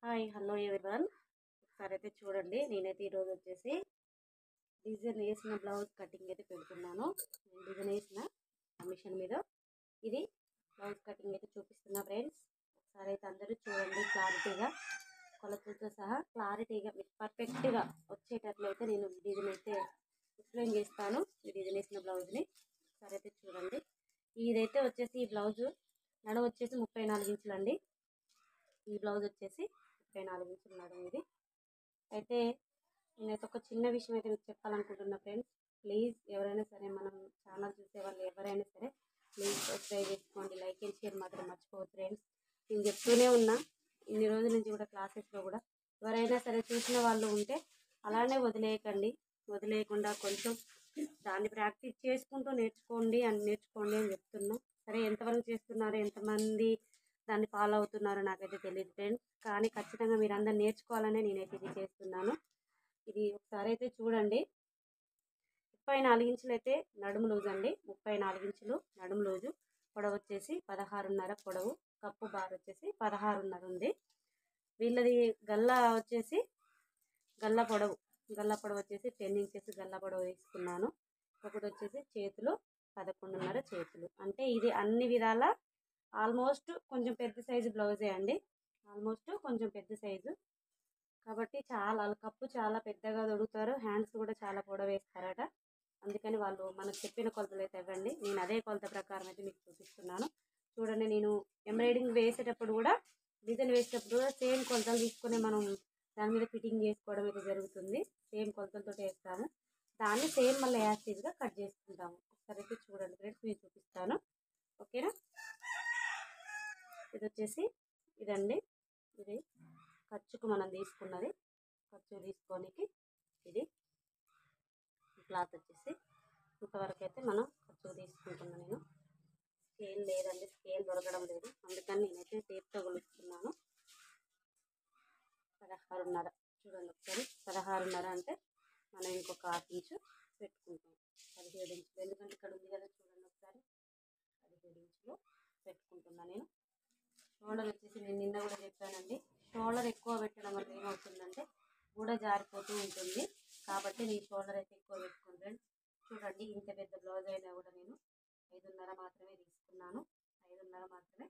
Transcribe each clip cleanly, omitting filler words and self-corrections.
Hi hello everyone. ఒకసారి అయితే చూడండి, నేనైతే ఈరోజు వచ్చేసి డిజైన్ వేసిన బ్లౌజ్ కటింగ్ అయితే పెడుతున్నాను. నేను డిజైన్ వేసిన మిషన్ మీద ఇది బ్లౌజ్ కటింగ్ అయితే చూపిస్తున్నా ఫ్రెండ్స్. ఒకసారి అయితే అందరూ చూడండి, క్లారిటీగా కొలతలతో సహా క్లారిటీగా మీకు పర్ఫెక్ట్గా వచ్చేటట్లయితే నేను డిజైన్ అయితే ఎక్స్ప్లెయిన్ చేస్తాను. ఈ డిజైన్ వేసిన బ్లౌజ్ని ఒకసారి అయితే చూడండి. ఇదైతే వచ్చేసి ఈ బ్లౌజు నడుము వచ్చేసి 34 ఇంచులు అండి. ఈ బ్లౌజ్ వచ్చేసి 34 ఇంచులు నడుము. ఇది అయితే నేనైతే ఒక చిన్న విషయం అయితే మీకు చెప్పాలనుకుంటున్నా ఫ్రెండ్స్. ప్లీజ్ ఎవరైనా సరే మనం ఛానల్ చూసే వాళ్ళు ఎవరైనా సరే ప్లీజ్ సబ్స్క్రైబ్ చేసుకోండి, లైక్ అండ్ షేర్ మాత్రం మర్చిపోవద్దు ఫ్రెండ్స్. నేను చెప్తూనే ఉన్నా ఇన్ని రోజుల నుంచి కూడా క్లాసెస్లో కూడా ఎవరైనా సరే చూసిన వాళ్ళు ఉంటే అలానే వదిలేయకుండా కొంచెం దాన్ని ప్రాక్టీస్ చేసుకుంటూ నేర్చుకోండి అని చెప్తున్నా. సరే ఎంతవరకు చేస్తున్నారు, ఎంతమంది దాన్ని ఫాలో అవుతున్నారో నాకైతే తెలియదు ఫ్రెండ్స్. కానీ ఖచ్చితంగా మీరు అందరు నేర్చుకోవాలనే నేనైతే ఇది చేస్తున్నాను. ఇది ఒకసారి అయితే చూడండి. 34 ఇంచులు అయితే నడుము లూజ్ అండి. 34 ఇంచులు నడుము లూజు. పొడవు వచ్చేసి 16.5 పొడవు. కప్పు బార్ వచ్చేసి 16.5 ఉంది. వీళ్ళది గల్లా పొడవు వచ్చేసి 10 ఇంచెస్ గల్లా పొడవు తీసుకున్నాను. ఒకటి వచ్చేసి చేతులు 11.5 చేతులు. అంటే ఇది అన్ని విధాల ఆల్మోస్ట్ కొంచెం పెద్ద సైజు బ్లౌజే అండి. కొంచెం పెద్ద సైజు కాబట్టి కప్పు చాలా పెద్దగా దొడుగుతారు. హ్యాండ్స్ కూడా చాలా పొడవు వేస్తారట. అందుకని వాళ్ళు మనకు చెప్పిన కొలతలు అయితే ఇవ్వండి. నేను అదే కొలత ప్రకారం అయితే మీకు చూపిస్తున్నాను. చూడండి, నేను ఎంబ్రాయిడింగ్ వేసేటప్పుడు కూడా డిజైన్ వేసేటప్పుడు కూడా సేమ్ కొలతలు తీసుకొని మనం దాని మీద ఫిట్టింగ్ చేసుకోవడం అయితే జరుగుతుంది. సేమ్ కొలతలతో వేస్తాము. దాన్ని సేమ్ మళ్ళీ యాక్టివ్గా కట్ చేసుకుంటాము. ఒకసారి అయితే చూడండి ఫ్రెండ్స్, నేను చూపిస్తాను. ఓకేనా. ఇది వచ్చేసి ఇదండి. ఇది ఖర్చుకు మనం తీసుకున్నది. ఖర్చు తీసుకోనికి ఇది క్లాత్ వచ్చేసి ఇంతవరకు అయితే మనం ఖర్చు తీసుకుంటున్నాను. నేను స్కేల్ లేదండి, స్కేల్ దొరకడం లేదు. అందుకని నేనైతే టేప్తో కొలుస్తున్నాను. 16.5 చూడండి ఒకసారి. 16.5 అంటే మనం ఇంకొక 1/2 ఇంచు పెట్టుకుంటాం. 17 ఇంచులు. ఎందుకంటే ఇక్కడ ఉంది కదా, చూడండి ఒకసారి. 17 ఇంచులు పెట్టుకుంటున్నాను నేను. షోల్డర్ వచ్చేసి నేను నిన్న కూడా చెప్పానండి, షోల్డర్ ఎక్కువ పెట్టడం వల్ల ఏమవుతుందంటే కూడా జారిపోతూ ఉంటుంది. కాబట్టి నేను షోల్డర్ అయితే ఎక్కువ పెట్టుకుంటాను. చూడండి, ఇంత పెద్ద బ్లౌజ్ అయినా కూడా నేను 5.5 మాత్రమే తీసుకున్నాను. 5.5 మాత్రమే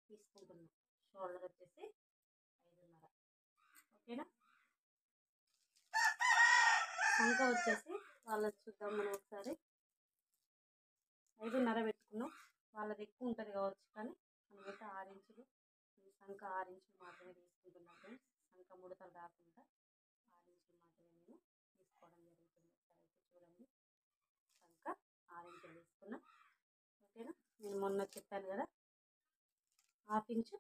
తీసుకుంటున్నాను. షోల్డర్ వచ్చేసి 5.5. ఓకేనా. సంఖ వచ్చేసి వాళ్ళది చూద్దాం మనం ఒకసారి. 5.5 పెట్టుకున్నాం. వాళ్ళది ఎక్కువ ఉంటుంది కావచ్చు, కానీ మనమైతే 6 ఇంచులు సంఖ 6 ఇంచులు మాత్రమే తీసుకుంటున్నాం ఫ్రెండ్స్. సంఖ ముడతలు రాకుండా 6 ఇంచులు మాత్రమే నేను తీసుకోవడం జరుగుతుంది. ఒకసారి చూడండి, సంఖ 6 ఇంచులు తీసుకున్నా. ఓకేనా. నేను మొన్న చెప్పాను కదా, 1/2 ఇంచు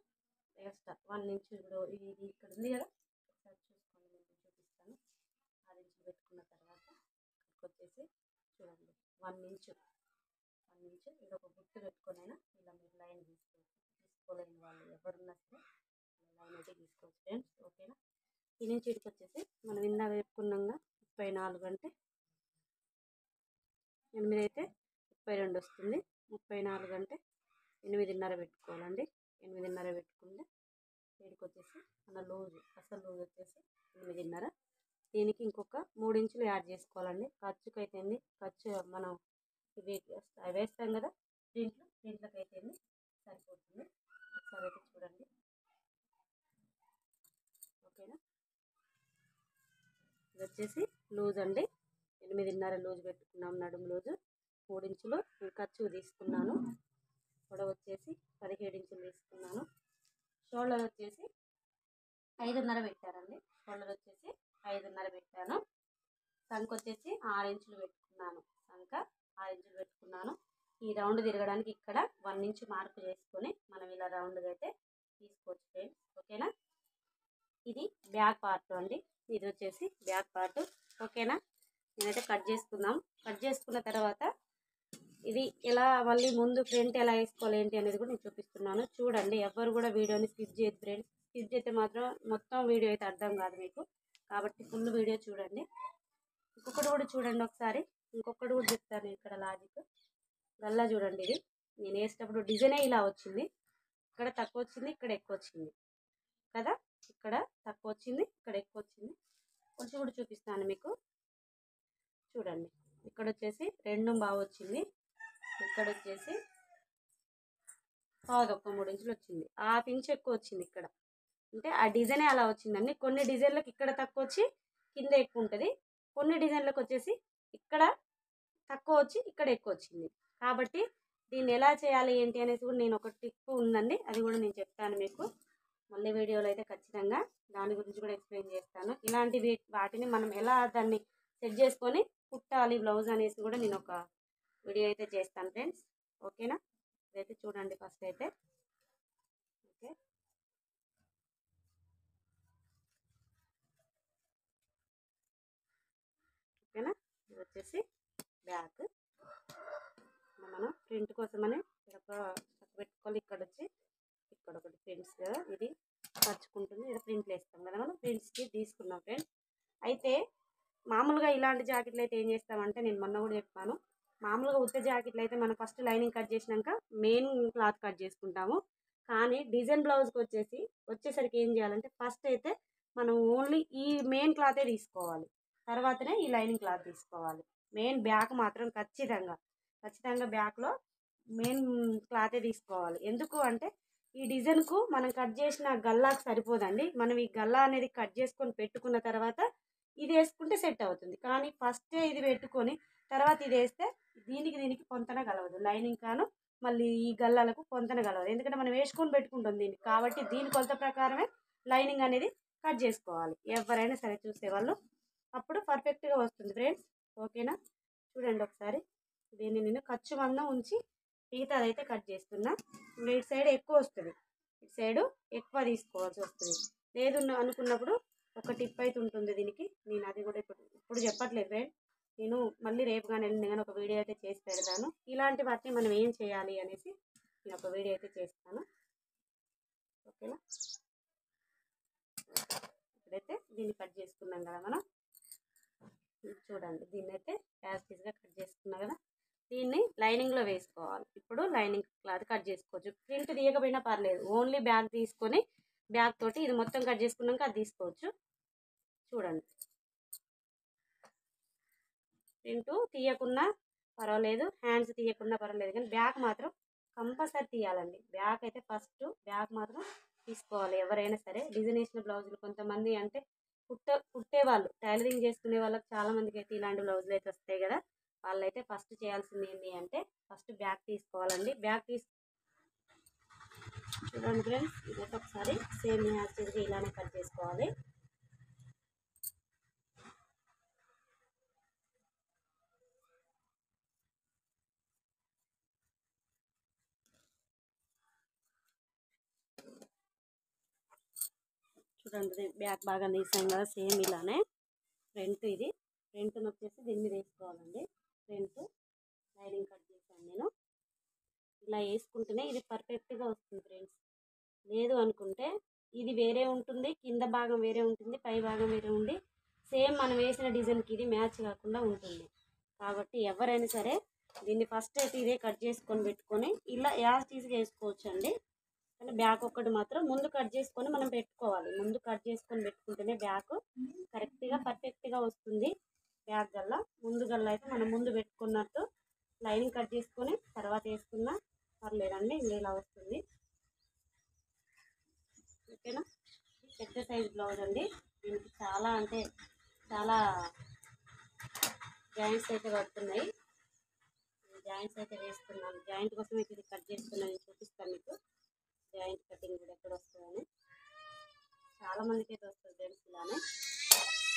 ఎక్స్ట్రా 1 ఇంచు ఇది ఇక్కడ ఉంది కదా, ఒకసారి చూసుకోండి. నేను చూపిస్తాను. 6 ఇంచులు పెట్టుకున్న తర్వాత ఇక్కడికి వచ్చేసి చూడండి 1 ఇంచు ఇది ఒక గుర్తు పెట్టుకునైనా ఇలా మీరు లైన్ తీసుకోలేని వాళ్ళు ఎవరున్నా సరే లైన్ అయితే తీసుకోవచ్చు ఫ్రెండ్స్. ఓకేనా. ఈ నుంచి ఇక్కడికి వచ్చేసి మనం ఇందాక పెట్టుకున్నాగా 34 అంటే 8 అయితే 32 వస్తుంది. 34 అంటే 8.5 పెట్టుకోవాలండి. 8.5 పెట్టుకుంటే వీడికి వచ్చేసి మన అసలు లూజ్ వచ్చేసి 8.5. దీనికి ఇంకొక 3 ఇంచులు యాడ్ చేసుకోవాలండి. ఖర్చుకు అయితేంది, ఖర్చు మనం ఇవి వేస్తాం కదా, దీంట్లోకి అయితేంది సరిపోతుంది. ఒకసారి అయితే చూడండి. ఓకేనా. ఇది వచ్చేసి లూజ్ అండి. 8.5 లూజ్ పెట్టుకున్నాం. నడుము లూజు 3 ఇంచులు ఖర్చు తీసుకున్నాను. పొడవు వచ్చేసి 17 ఇంచులు తీసుకున్నాను. షోల్డర్ వచ్చేసి 5.5 పెట్టారండి. షోల్డర్ వచ్చేసి 5.5 పెట్టాను. సంఖ వచ్చేసి 6 ఇంచులు పెట్టుకున్నాను. సంఖ 6 ఇంచులు పెట్టుకున్నాను. ఈ రౌండ్ తిరగడానికి ఇక్కడ 1 ఇంచు మార్కు చేసుకొని మనం ఇలా రౌండ్గా అయితే తీసుకోవచ్చు ఫ్రెండ్స్. ఓకేనా. ఇది బ్యాక్ పార్ట్ అండి. ఇది వచ్చేసి బ్యాక్ పార్ట్. ఓకేనా. నేనైతే కట్ చేసుకున్న తర్వాత ఇది ఎలా మళ్ళీ ముందు ఫ్రంట్ ఎలా వేసుకోవాలి ఏంటి అనేది కూడా నేను చూపిస్తున్నాను. చూడండి, ఎవరు కూడా వీడియోని స్కిప్ చేయదు ఫ్రెండ్స్. స్కిప్ చేస్తే మాత్రం మొత్తం వీడియో అయితే అర్థం కాదు మీకు. కాబట్టి ఫుల్ వీడియో చూడండి. ఇంకొకటి కూడా చూడండి ఒకసారి. ఇంకొకటి కూడా చెప్తాను ఇక్కడ లాజిక్. గల్లా చూడండి, ఇది నేను వేసేటప్పుడు డిజైనే ఇలా వచ్చింది. ఇక్కడ తక్కువ వచ్చింది, ఇక్కడ ఎక్కువ వచ్చింది కదా. ఇక్కడ తక్కువ వచ్చింది, ఇక్కడ ఎక్కువ వచ్చింది. కొంచెం కూడా చూపిస్తాను మీకు. చూడండి, ఇక్కడ వచ్చేసి 2 వచ్చింది, ఇక్కడ వచ్చేసి 3 ఇంచులు వచ్చింది. 1/2 ఇంచ్ ఎక్కువ వచ్చింది ఇక్కడ. అంటే ఆ డిజైనే అలా వచ్చిందండి. కొన్ని డిజైన్లకు ఇక్కడ తక్కువ వచ్చి కింద ఎక్కువ ఉంటుంది, కొన్ని డిజైన్లకు వచ్చేసి ఇక్కడ తక్కువ వచ్చి ఇక్కడ ఎక్కువ వచ్చింది. కాబట్టి దీన్ని ఎలా చేయాలి ఏంటి అనేసి కూడా నేను ఒక టిప్ ఉందండి, అది కూడా నేను చెప్తాను మీకు. మళ్ళీ వీడియోలో అయితే ఖచ్చితంగా దాని గురించి కూడా ఎక్స్ప్లెయిన్ చేస్తాను. ఇలాంటి వాటిని మనం ఎలా దాన్ని సెట్ చేసుకొని కుట్టాలి బ్లౌజ్ అనేసి కూడా నేను ఒక వీడియో అయితే చేస్తాను ఫ్రెండ్స్. ఓకేనా? ఇదైతే చూడండి ఫస్ట్ అయితే. ఓకే, ఓకేనా? ఇది వచ్చేసి బ్యాక్. మనం ప్రింట్ కోసమని ఇక్కడ పెట్టుకోవాలి. ఇక్కడ వచ్చి ఇక్కడ ఒకటి ప్రింట్స్ కదా, ఇది పరుచుకుంటుంది, ఇక్కడ ప్రింట్లు వేస్తాం కదా మనం. ప్రింట్స్కి తీసుకున్నాం ఫ్రెండ్స్. అయితే మామూలుగా ఇలాంటి జాకెట్లు అయితే ఏం చేస్తామంటే, నేను మొన్న కూడా చెప్పాను, మామూలుగా ఉత్త జాకెట్లు అయితే మనం ఫస్ట్ లైనింగ్ కట్ చేసినాక మెయిన్ క్లాత్ కట్ చేసుకుంటాము. కానీ డిజైన్ బ్లౌజ్కి వచ్చేసరికి ఏం చేయాలంటే, ఫస్ట్ అయితే మనం ఓన్లీ ఈ మెయిన్ క్లాతే తీసుకోవాలి, తర్వాతనే ఈ లైనింగ్ క్లాత్ తీసుకోవాలి. మెయిన్ బ్యాక్ మాత్రం ఖచ్చితంగా బ్యాక్లో మెయిన్ క్లాతే తీసుకోవాలి. ఎందుకు అంటే ఈ డిజైన్కు మనం కట్ చేసిన గల్లాకు సరిపోదండి. మనం ఈ గల్లా అనేది కట్ చేసుకొని పెట్టుకున్న తర్వాత ఇది వేసుకుంటే సెట్ అవుతుంది. కానీ ఫస్టే ఇది పెట్టుకొని తర్వాత ఇది వేస్తే దీనికి పొంతన కలవదు, లైనింగ్ కాను మళ్ళీ ఈ గల్లాలకు పొంతన కలవదు. ఎందుకంటే మనం వేసుకొని పెట్టుకుంటాం దీన్ని, కాబట్టి దీని కొలత ప్రకారమే లైనింగ్ అనేది కట్ చేసుకోవాలి. ఎవరైనా సరే చూసేవాళ్ళు, అప్పుడు పర్ఫెక్ట్గా వస్తుంది ఫ్రెండ్స్. ఓకేనా? చూడండి ఒకసారి. దీన్ని నేను ఖర్చు మందం ఉంచి మిగతాది అయితే కట్ చేస్తున్నా. ఇటు సైడ్ ఎక్కువ వస్తుంది, ఇటు సైడు ఎక్కువ తీసుకోవాల్సి వస్తుంది. లేదు అనుకున్నప్పుడు ఒక టిప్ అయితే ఉంటుంది దీనికి. నేను అది కూడా ఇప్పుడు చెప్పట్లేదు ఫ్రెండ్, నేను మళ్ళీ రేపు కానీ వెళ్ళింది కానీ ఒక వీడియో అయితే చేసి పెడతాను. ఇలాంటి వాటిని మనం ఏం చేయాలి అనేసి నేను ఒక వీడియో అయితే చేస్తాను. ఓకేనా? ఇప్పుడైతే దీన్ని కట్ చేసుకున్నాం కదా మనం. చూడండి, దీన్ని అయితే యాజ్ టీజ్గా కట్ చేసుకున్నాం కదా, దీన్ని లైనింగ్లో వేసుకోవాలి. ఇప్పుడు లైనింగ్ క్లాత్ కట్ చేసుకోవచ్చు. ప్రింట్ తీయకపోయినా పర్లేదు, ఓన్లీ బ్యాగ్ తీసుకొని బ్యాగ్ తోటి ఇది మొత్తం కట్ చేసుకున్నాక అది తీసుకోవచ్చు. చూడండి, ప్రింట్ తీయకున్నా పర్వాలేదు, హ్యాండ్స్ తీయకున్నా పర్వాలేదు, కానీ బ్యాగ్ మాత్రం కంపల్సరీ తీయాలండి. బ్యాగ్ అయితే ఫస్ట్ బ్యాగ్ మాత్రం తీసుకోవాలి ఎవరైనా సరే. డిజైన్ వేసిన బ్లౌజులు కొంతమంది అంటే కుట్టేవాళ్ళు, టైలరింగ్ చేసుకునే వాళ్ళకి చాలామందికి అయితే ఇలాంటి బ్లౌజులు అయితే వస్తాయి కదా, వాళ్ళైతే ఫస్ట్ చేయాల్సింది ఏంటి అంటే ఫస్ట్ బ్యాగ్ తీసుకోవాలండి. చూడండి ఫ్రెండ్స్, ఇదైతే ఒకసారి సేమ్ యాక్చువల్గా ఇలానే కట్ చేసుకోవాలి. చూడండి, బ్యాక్ బాగా తీసాం కదా, సేమ్ ఇలానే ఫ్రంట్. ఇది ఫ్రంట్ని వచ్చేసి దీని మీద వేసుకోవాలండి. ఫ్రంట్ లైనింగ్ కట్ చేశాను నేను. ఇలా వేసుకుంటేనే ఇది పర్ఫెక్ట్గా వస్తుంది ఫ్రెండ్స్. లేదు అనుకుంటే ఇది వేరే ఉంటుంది, కింద భాగం వేరే ఉంటుంది, పై భాగం వేరే ఉండి సేమ్ మనం వేసిన డిజైన్కి ఇది మ్యాచ్ కాకుండా ఉంటుంది. కాబట్టి ఎవరైనా సరే దీన్ని ఫస్ట్ అయితే ఇదే కట్ చేసుకొని పెట్టుకొని ఇలా యాజ్ టీజ్గా వేసుకోవచ్చు అండి. కానీ బ్యాక్ ఒక్కటి మాత్రం ముందు కట్ చేసుకొని మనం పెట్టుకోవాలి. ముందు కట్ చేసుకొని పెట్టుకుంటేనే బ్యాక్ కరెక్ట్గా పర్ఫెక్ట్గా వస్తుంది. బ్యాక్ గల్లా ముందు గల్లా అయితే మనం ముందు పెట్టుకున్నట్టు లైనింగ్ కట్ చేసుకొని తర్వాత వేసుకున్నా పర్లేదండి, ఇలా వస్తుంది. ఓకేనా? పెద్ద సైజ్ బ్లౌజ్ అండి, దీనికి చాలా అంటే చాలా జాయింట్స్ అయితే పడుతున్నాయి. జాయింట్స్ అయితే వేస్తున్నాను, జాయింట్ కోసం అయితే ఇది కట్ చేస్తున్నాను, చూపిస్తాను మీకు జాయింట్ కటింగ్ కూడా ఎక్కడ వస్తుందని. చాలా మందికి అయితే వస్తుంది ఫ్రెండ్స్ ఇలానే.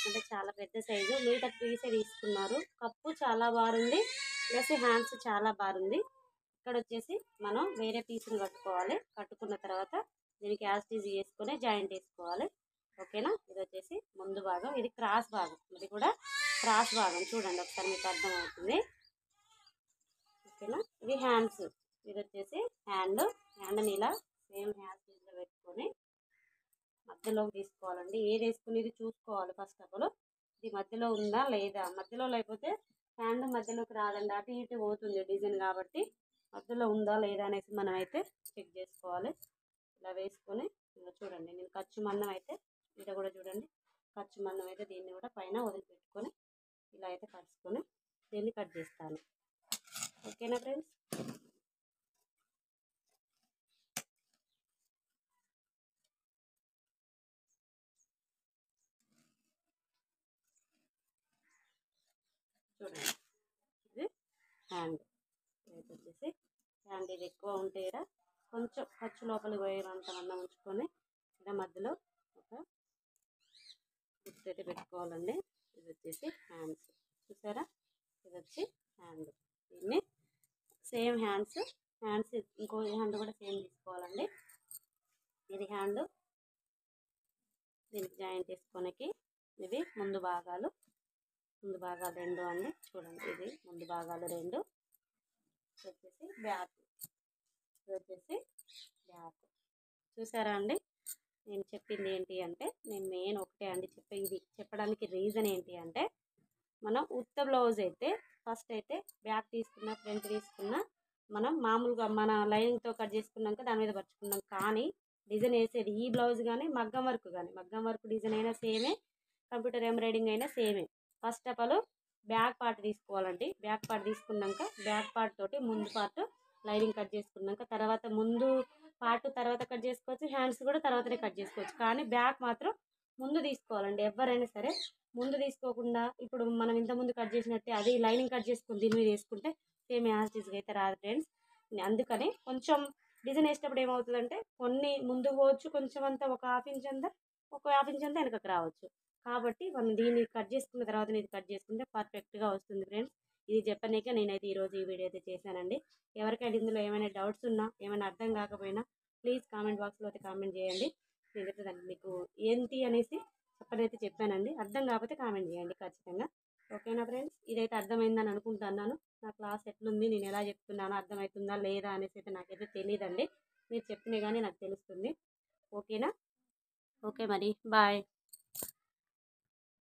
అంటే చాలా పెద్ద సైజు, మీటర్ పీసే తీసుకున్నారు. కప్పు చాలా బాగుంది, ప్లస్ హ్యాండ్స్ చాలా బాగుంది. ఇక్కడ వచ్చేసి మనం వేరే పీసులు కట్టుకోవాలి. కట్టుకున్న తర్వాత దీనికి యాస్టీజ్ వేసుకొని జాయింట్ వేసుకోవాలి. ఓకేనా? ఇది వచ్చేసి ముందు భాగం, ఇది క్రాస్ భాగం, ఇది కూడా క్రాస్ భాగం. చూడండి ఒకసారి మీకు అర్థమవుతుంది. ఓకేనా? ఇది హ్యాండ్స్, ఇది వచ్చేసి హ్యాండ్ని ఇలా సేమ్ యాస్టీజ్లో పెట్టుకొని మధ్యలో తీసుకోవాలండి. ఏది వేసుకునేది చూసుకోవాలి ఫస్ట్ ఆఫ్ ఆల్, ఇది మధ్యలో ఉందా లేదా. మధ్యలో లేకపోతే హ్యాండ్ మధ్యలోకి రాదండి, అటు ఇటు పోతుంది డిజైన్. కాబట్టి మధ్యలో ఉందా లేదా అనేసి మనం అయితే చెక్ చేసుకోవాలి. ఇలా వేసుకొని చూడండి, నేను ఖర్చు మందం అయితే ఇక్కడ కూడా చూడండి ఖర్చు మందం అయితే దీన్ని కూడా పైన వదిలిపెట్టుకొని ఇలా అయితే కలుసుకొని దీన్ని కట్ చేస్తాను. ఓకేనా ఫ్రెండ్స్? చూడండి ఇది హ్యాండ్ అయితే వచ్చేసి హ్యాండ్ ఇది ఎక్కువ ఉంటే ఇక్కడ కొంచెం ఖర్చు లోపలికి పోయేంత మందం ఉంచుకొని ఇక్కడ మధ్యలో ఒక గుర్తు అయితే పెట్టుకోవాలండి. ఇది వచ్చేసి హ్యాండ్స్ చూసారా, ఇది వచ్చి హ్యాండ్. దీన్ని సేమ్ హ్యాండ్స్ ఇంకో హ్యాండ్ కూడా సేమ్ తీసుకోవాలండి. ఇది హ్యాండ్ దీనికి జాయింట్ వేసుకోనికి ఇవి ముందు భాగాలు రెండు అండి. చూడండి ఇది ముందు భాగాలు రెండు, వచ్చేసి బ్యాక్, వచ్చేసి బ్యాక్. చూసారా అండి? నేను చెప్పింది ఏంటి అంటే నేను మెయిన్ ఒకటే అండి చెప్పడానికి రీజన్ ఏంటి అంటే మనం ఉత్త బ్లౌజ్ అయితే ఫస్ట్ అయితే బ్యాక్ తీసుకున్న ఫ్రంట్ తీసుకున్న మనం మామూలుగా మన లైనింగ్తో కట్ చేసుకున్నాక దాని మీద పరుచుకున్నాం. కానీ డిజైన్ వేసేది ఈ బ్లౌజ్ కానీ మగ్గం వర్క్ డిజైన్ అయినా సేమే, కంప్యూటర్ ఎంబ్రాయిడింగ్ అయినా సేమే. First of all back part తీసుకోవాలండి. బ్యాక్ పార్ట్ తీసుకున్నాక బ్యాక్ పార్ట్ తోటి ముందు పార్ట్ లైనింగ్ కట్ చేసుకున్నాక తర్వాత ముందు పార్ట్ తర్వాత కట్ చేసుకోవచ్చు, హ్యాండ్స్ కూడా తర్వాతనే కట్ చేసుకోవచ్చు. కానీ బ్యాక్ మాత్రం ముందు తీసుకోవాలండి. ఎవరైనా సరే ముందు తీసుకోకుండా ఇప్పుడు మనం ఇంత ముందు కట్ చేసినట్టే అది లైనింగ్ కట్ చేసుకుని దీని మీద వేసుకుంటే సేమ్ యాజ్ టీజ్గా అయితే రాదు ఫ్రెండ్స్. అందుకని కొంచెం డిజైన్ వేసేటప్పుడు ఏమవుతుందంటే కొన్ని ముందు పోవచ్చు, కొంచెం అంతా ఒక హాఫ్ ఇంచ్ అంతా వెనకకు రావచ్చు. కాబట్టి మనం దీన్ని కట్ చేసుకున్న తర్వాత ఇది కట్ చేసుకుంటే పర్ఫెక్ట్గా వస్తుంది ఫ్రెండ్స్. ఇది చెప్పనీకే నేనైతే ఈరోజు ఈ వీడియో అయితే చేశానండి. ఎవరికైనా ఇందులో ఏమైనా డౌట్స్ ఉన్నా ఏమైనా అర్థం కాకపోయినా ప్లీజ్ కామెంట్ బాక్స్లో అయితే కామెంట్ చేయండి. నేనైతే దాన్ని మీకు ఏంటి అనేసి చెప్పానండి. అర్థం కాకపోతే కామెంట్ చేయండి ఖచ్చితంగా. ఓకేనా ఫ్రెండ్స్? ఇదైతే అర్థమైందని అనుకుంటున్నాను. నా క్లాస్ ఎట్లుంది, నేను ఎలా చెప్తున్నానో అర్థమవుతుందా లేదా అనేసి అయితే నాకైతే తెలియదండి. మీరు చెప్పినా కానీ నాకు తెలుస్తుంది. ఓకేనా? ఓకే మరి బాయ్.